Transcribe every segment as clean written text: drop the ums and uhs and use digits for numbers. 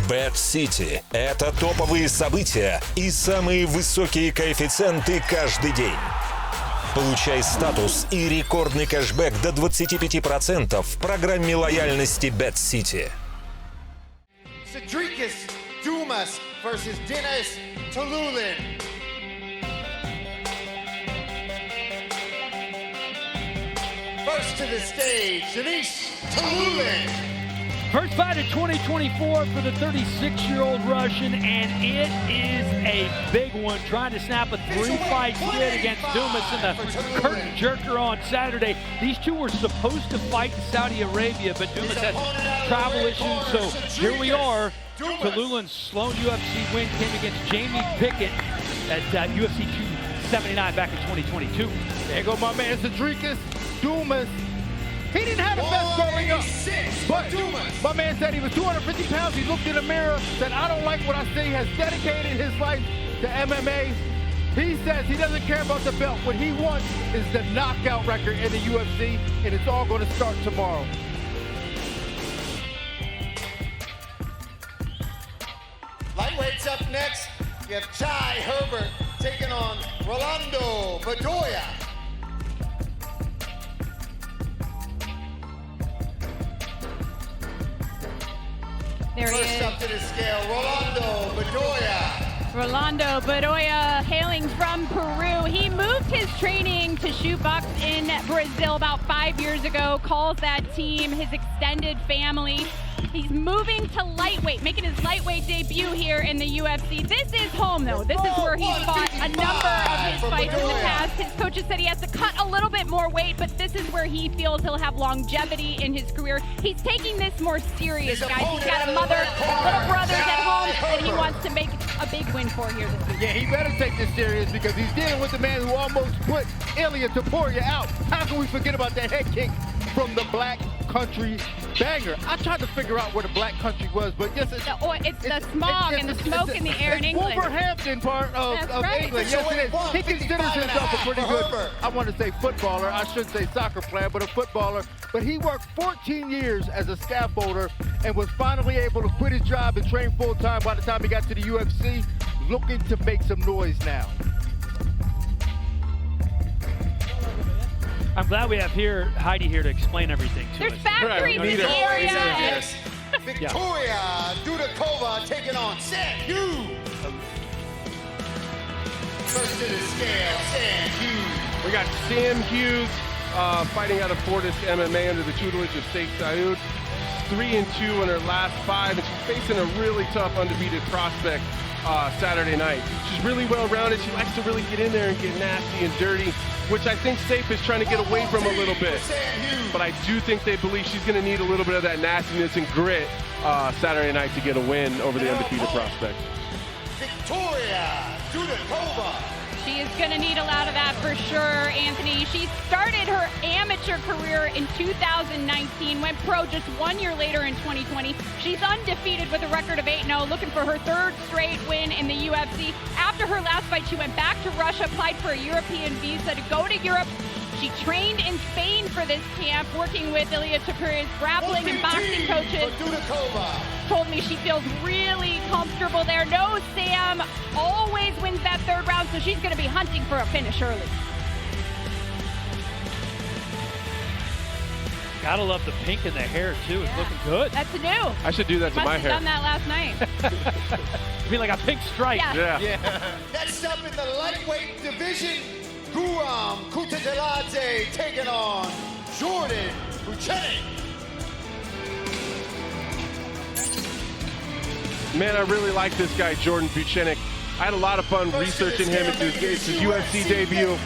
Bet-City – это топовые события и самые высокие коэффициенты каждый день. Получай статус и рекордный кэшбэк до 25% в программе лояльности Bet-City. Dumas versus Tiuliulin. First to the stage, Tiuliulin. First fight of 2024 for the 36-year-old Russian, and it is a big one, trying to snap a three-fight skid against Dumas in the curtain jerker on Saturday. These two were supposed to fight in Saudi Arabia, but Dumas had travel issues, so here we are. Tiuliulin's lone UFC win came against Jamie Pickett at UFC 279 back in 2022. There you go, my man, Cedricus Dumas. He didn't have the best growing up, but my man said he was 250 pounds. He looked in the mirror, said, I don't like what I see, has dedicated his life to MMA. He says he doesn't care about the belt. What he wants is the knockout record in the UFC, and it's all going to start tomorrow. Lightweights up next. You have Herbert taking on Rolando Bedoya. There he is. First up to the scale, Rolando Bedoya. Rolando Bedoya, hailing from Peru. He moved his training to shootbox in Brazil about 5 years ago, calls that team his extended family. He's moving to lightweight, making his lightweight debut here in the UFC. This is home, though. This is where he's fought a number of his fights in the past. His coaches said he has to cut a little bit more weight, but this is where he feels he'll have longevity in his career. He's taking this more serious, guys. He's got a mother, little brothers at home that he wants to make a big win for here this week. Yeah, he better take this serious because he's dealing with the man who almost put Ilya Topuria out. How can we forget about that head kick from the Black Country banger? I tried to figure out where the Black Country was, but yes, it's the smog and the smoke in the air in England. Wolverhampton part of England. Yes, it is. He considers himself a pretty good, I want to say footballer. I shouldn't say soccer player, but a footballer. But he worked 14 years as a scaffolder and was finally able to quit his job and train full-time by the time he got to the UFC, looking to make some noise now. I'm glad we have Heidi here to explain everything to There's us. factories in the area. Victoria Dudakova taking on Hughes. First to the scale, Hughes. We got Sam Hughes fighting out of Fortis MMA under the tutelage of Sheikh Saud. 3-2 in her last 5, and she's facing a really tough undefeated prospect Saturday night. She's really well-rounded. She likes to really get in there and get nasty and dirty, which I think Safe is trying to get away from a little bit. But I do think they believe she's going to need a little bit of that nastiness and grit Saturday night to get a win over the undefeated prospect. Victoria Dudakova. She is going to need a lot of that for sure, Anthony. She started her amateur career in 2019, went pro just 1 year later in 2020. She's undefeated with a record of 8-0, looking for her third straight win in the UFC. After her last fight, she went back to Russia, applied for a European visa to go to Europe. She trained in Spain for this camp, working with Ilya Topuria's grappling and boxing coaches. Told me she feels really comfortable there. No, Sam always wins that third round, so she's going to be hunting for a finish early. Gotta love the pink in the hair, too. It's looking good. That's new. I should do that to my hair. Must have done that last night. You mean like a pink stripe? Yeah. Next up in the lightweight division, Kutateladze taking on Jordan Vucenic. Man, I really like this guy, Jordan Vucenic. I had a lot of fun researching him. It's his UFC debut.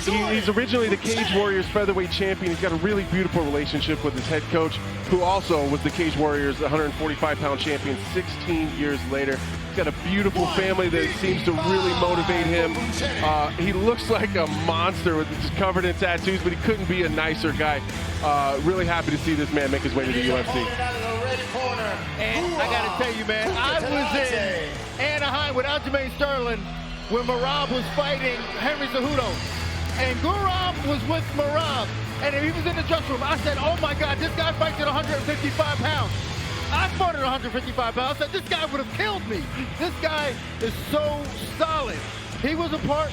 He's originally the Cage Warriors featherweight champion. He's got a really beautiful relationship with his head coach, who also was the Cage Warriors 145-pound champion 16 years later. He's got a beautiful family that seems to really motivate him. He looks like a monster with just covered in tattoos, but he couldn't be a nicer guy. Really happy to see this man make his way to the UFC. And I got to tell you, man, I was in Anaheim with Aljamain Sterling when Merab was fighting Henry Cejudo. And Guram was with Merab, and he was in the dressing room. I said, oh my God, this guy fights at 155 pounds. I fought at 155 pounds. I said, this guy would have killed me. This guy is so solid. He was half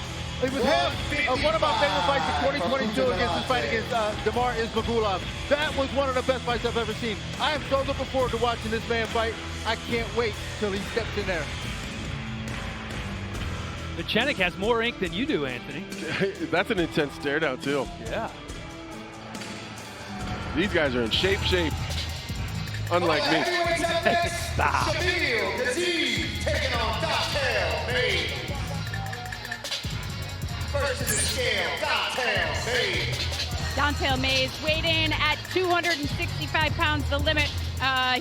of one of my favorite fights in 2022 against his fight against Damar Ismagulov. That was one of the best fights I've ever seen. I am so looking forward to watching this man fight. I can't wait till he steps in there. Vucenic has more ink than you do, Anthony. That's an intense stare down, too. Yeah. These guys are in shape. Unlike me. Stop. Gaziev taking on First to the scale, Don'Tale Mayes weighed in at 265 pounds, the limit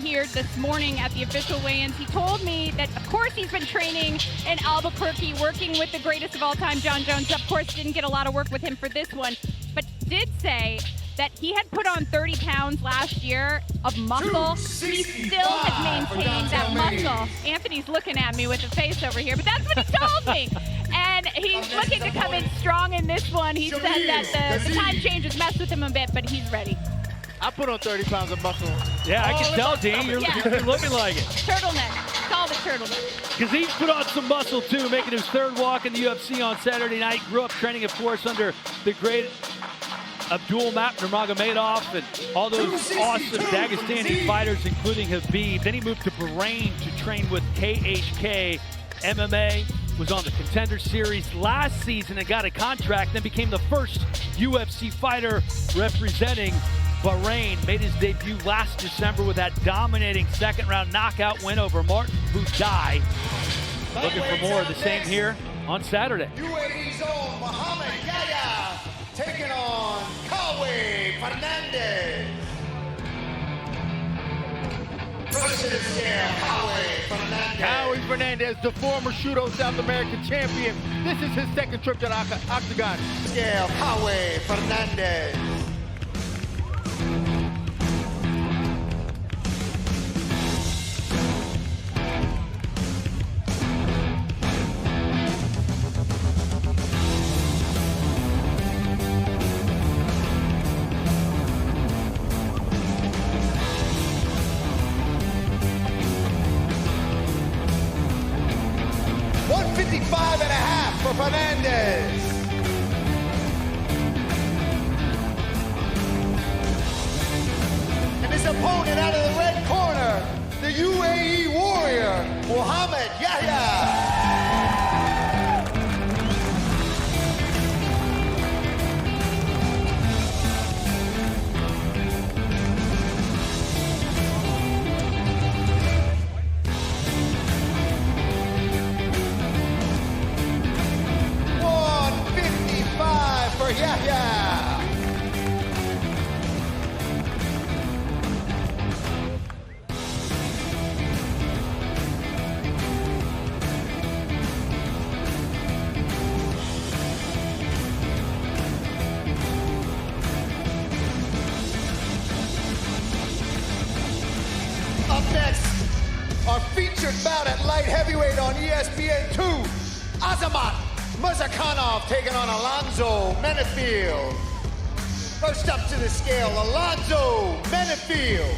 here this morning at the official weigh-ins. He told me that, of course, he's been training in Albuquerque, working with the greatest of all time, John Jones. Of course, didn't get a lot of work with him for this one, but did say that he had put on 30 pounds last year of muscle. He still has maintained that muscle. Anthony's looking at me with a face over here, but that's what he told me. And he's looking to come in strong in this one. He said that the time changes messed with him a bit, but he's ready. I put on 30 pounds of muscle. Yeah, I can tell, Dean. You're looking like it. Turtleneck. Call the turtleneck. Gaziev put on some muscle, too, making his third walk in the UFC on Saturday night. Grew up training, of course, under the great Abdul Nurmagomedov and all those awesome Dagestani fighters, including Khabib. Then he moved to Bahrain to train with KHK MMA. Was on the Contender Series last season and got a contract, then became the first UFC fighter representing Bahrain. Made his debut last December with that dominating second-round knockout win over Martin Buday. Looking for more of the same here on Saturday. UAE's own Muhammad Yahya taking on Fernandes. Howie Fernandes, the former Shooto South American champion. This is his second trip to the octagon. Howie Fernandes. For Fernandes. And his opponent out of the red corner, the UAE warrior, Muhammad Yahya. Yahya. Up next, our featured bout at light heavyweight on ESPN2, Azamat Murzakanov taking on Alonzo Menifield. First up to the scale, Alonzo Menifield.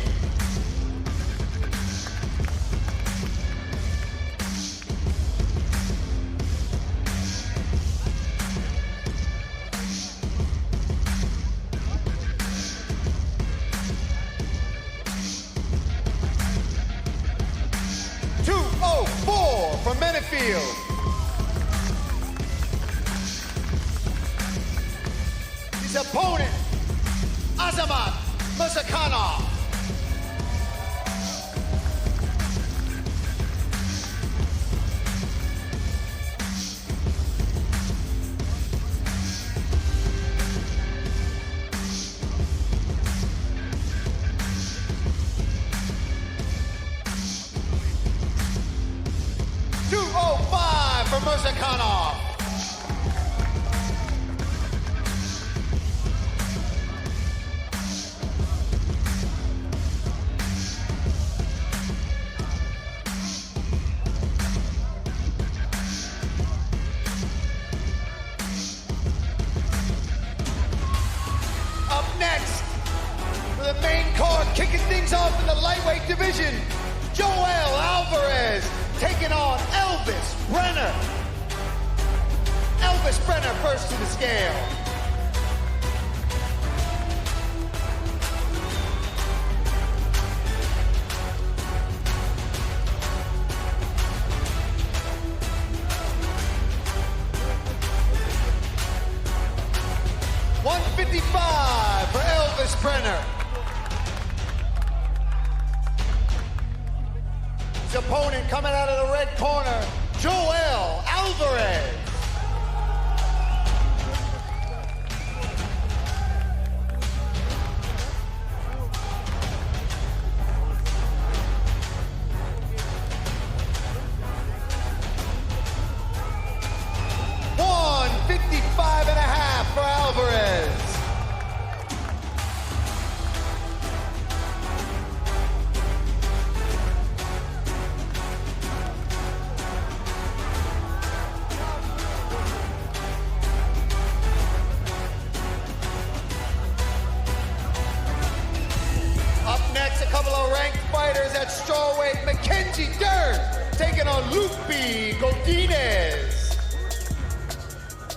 .204 from Menifield. His opponent, Azamat Murzakanov. .205 for Murzakanov. Kicking things off in the lightweight division, Joel Alvarez taking on Elvis Brener. Elvis Brener first to the scale. $155 for Elvis Brener. His opponent coming out of the red corner, Joel Alvarez. $155.5 for Alvarez. Up next, a couple of ranked fighters at strawweight. Mackenzie Dern taking on Luke Godinez.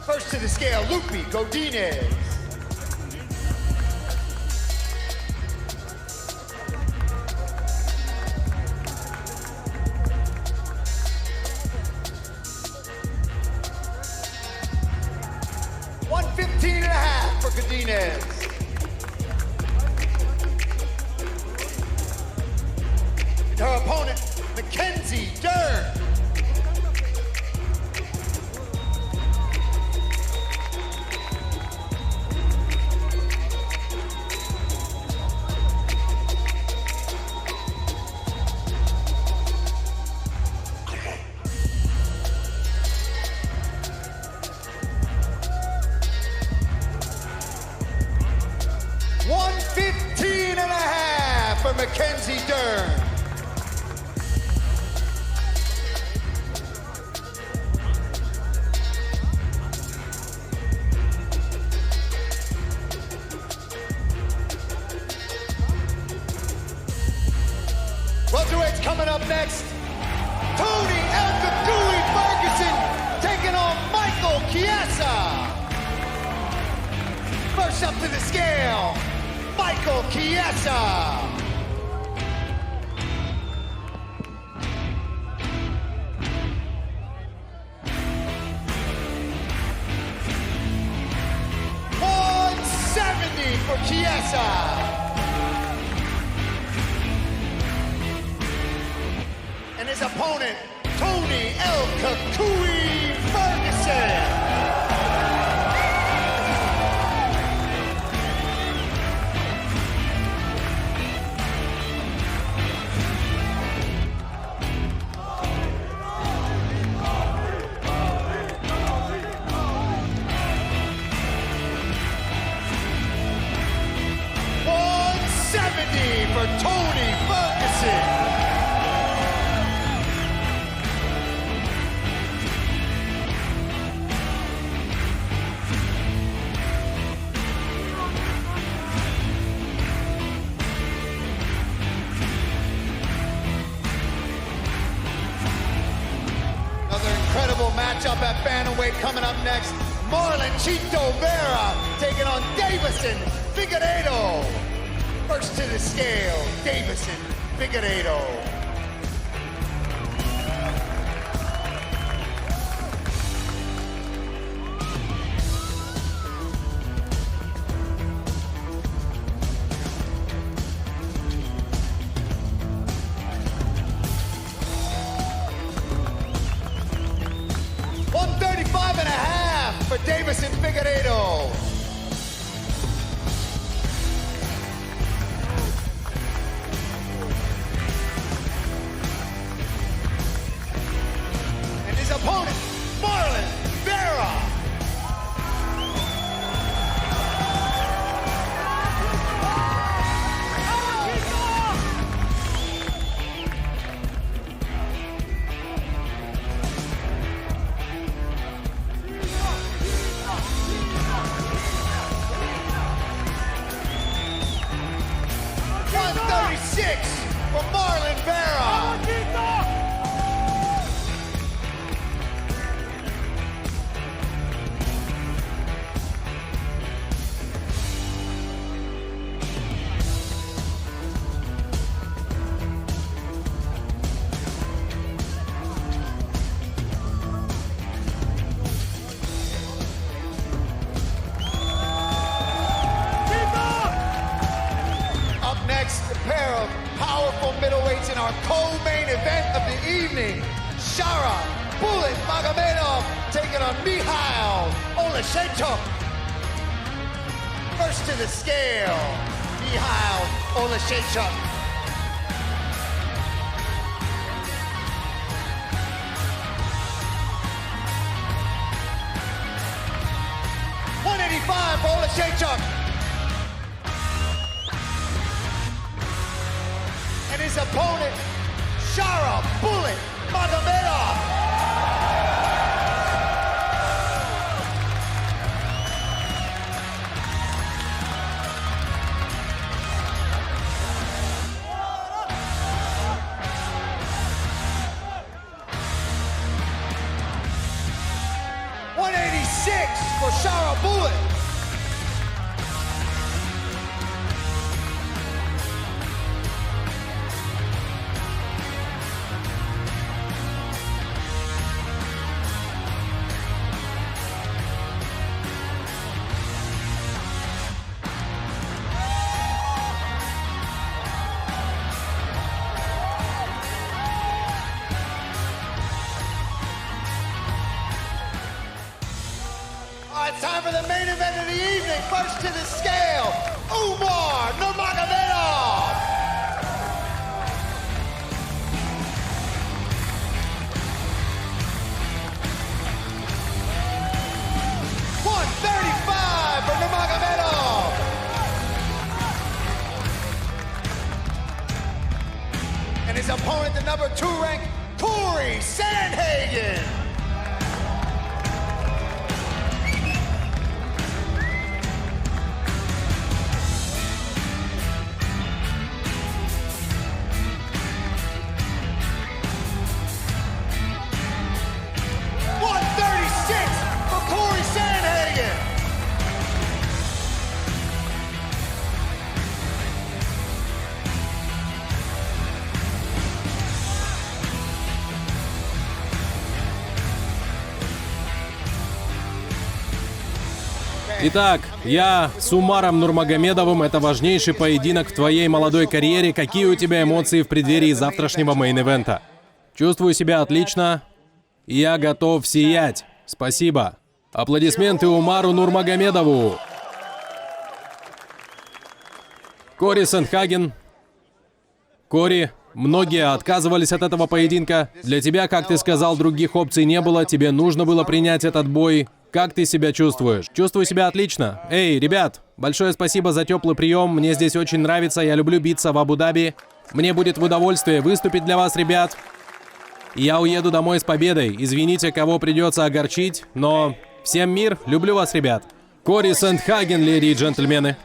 First to the scale, Luke Godinez. $115.5 for Godinez. And her opponent, Mackenzie Dern. $115.5 for Mackenzie Dern. Welterweights coming up next. Tony El Kakui Ferguson taking on Michael Chiesa. First up to the scale, Michael Chiesa. $170 for Chiesa. And his opponent, Tony El Kakui Ferguson. For Tony Ferguson. Another incredible matchup at bantamweight coming up next. Marlon Chito Vera taking on Davison Figueiredo. First to the scale, Davison Figueiredo. $135.5 for Davison Figueiredo. Opponent, Marlon Vera. main event of the evening. Shara Bullet Magomedov taking on Mikhail Oleksiejczuk. First to the scale, Mikhail Oleksiejczuk. $185 for Oleksiejczuk. And his opponent, Shara Bullet Magomedov. $186 for Shara Bullet. It's time for the main event of the evening. First to the scale, Umar Nurmagomedov. $135 for Nurmagomedov. And his opponent, the number 2 ranked Corey Sandhagen. Итак, я с Умаром Нурмагомедовым. Это важнейший поединок в твоей молодой карьере. Какие у тебя эмоции в преддверии завтрашнего мейн-ивента? Чувствую себя отлично. Я готов сиять. Спасибо. Аплодисменты Умару Нурмагомедову. Кори Сандхаген. Кори, многие отказывались от этого поединка. Для тебя, как ты сказал, других опций не было. Тебе нужно было принять этот бой. Как ты себя чувствуешь? Чувствую себя отлично. Эй, ребят, большое спасибо за теплый прием. Мне здесь очень нравится. Я люблю биться в Абу-Даби. Мне будет в удовольствие выступить для вас, ребят. Я уеду домой с победой. Извините, кого придется огорчить, но всем мир. Люблю вас, ребят. Кори Сандхаген, леди и джентльмены.